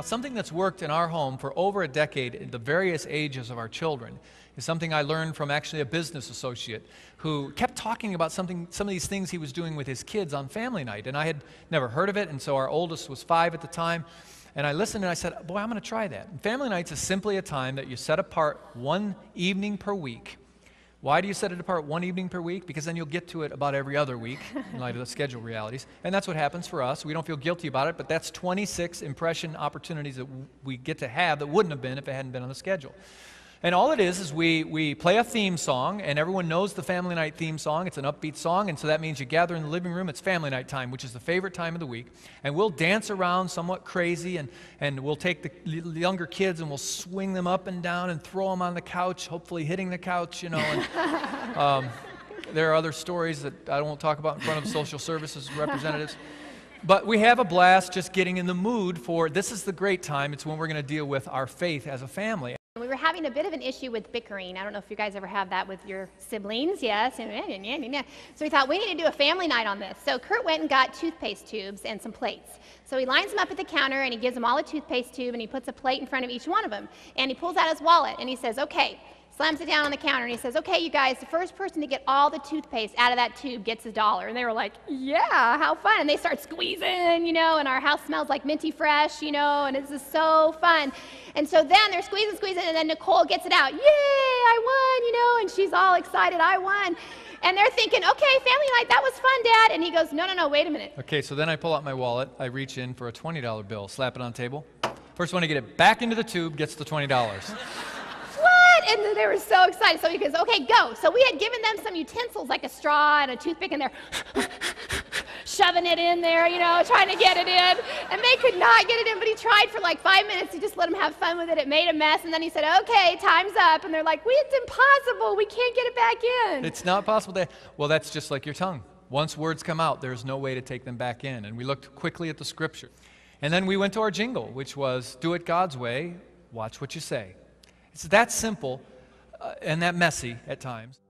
Now, something that's worked in our home for over a decade in the various ages of our children is something I learned from actually a business associate who kept talking about some of these things he was doing with his kids on family night. And I had never heard of it, and so our oldest was 5 at the time. And I listened and I said, boy, I'm going to try that. And family nights is simply a time that you set apart one evening per week. Why do you set it apart one evening per week? Because then you'll get to it about every other week in light of the schedule realities. And that's what happens for us. We don't feel guilty about it, but that's 26 impression opportunities that we get to have that wouldn't have been if it hadn't been on the schedule. And all it is we play a theme song, and everyone knows the family night theme song. It's an upbeat song, and so that means you gather in the living room. It's family night time, which is the favorite time of the week. And we'll dance around somewhat crazy, and we'll take the younger kids and we'll swing them up and down and throw them on the couch, hopefully hitting the couch, And, there are other stories that I won't talk about in front of social services representatives. But we have a blast just getting in the mood for this is the great time. It's when we're going to deal with our faith as a family. We were having a bit of an issue with bickering. I don't know if you guys ever have that with your siblings. Yes. So we thought we need to do a family night on this. So Kurt went and got toothpaste tubes and some plates. So he lines them up at the counter and he gives them all a toothpaste tube and he puts a plate in front of each one of them. And he pulls out his wallet and he says, okay, slams it down on the counter and he says, okay, you guys, the first person to get all the toothpaste out of that tube gets $1. And they were like, yeah, how fun. And they start squeezing, and our house smells like minty fresh, and it's just so fun. And so then they're squeezing, and then Nicole gets it out. Yay, I won, and she's all excited, I won. And they're thinking, okay, family night, that was fun, Dad. And he goes, no, wait a minute. Okay, so then I pull out my wallet, I reach in for a $20 bill, slap it on the table. First one to get it back into the tube gets the $20. And then they were so excited. So he goes, okay, go. So we had given them some utensils like a straw and a toothpick, and they're shoving it in there, trying to get it in. And they could not get it in, but he tried for like 5 minutes to just let them have fun with it. It made a mess, and then he said, okay, time's up. And they're like, it's impossible. We can't get it back in. It's not possible. Well, that's just like your tongue. Once words come out, there's no way to take them back in. And we looked quickly at the scripture. And then we went to our jingle, which was, do it God's way, watch what you say. It's that simple and that messy at times.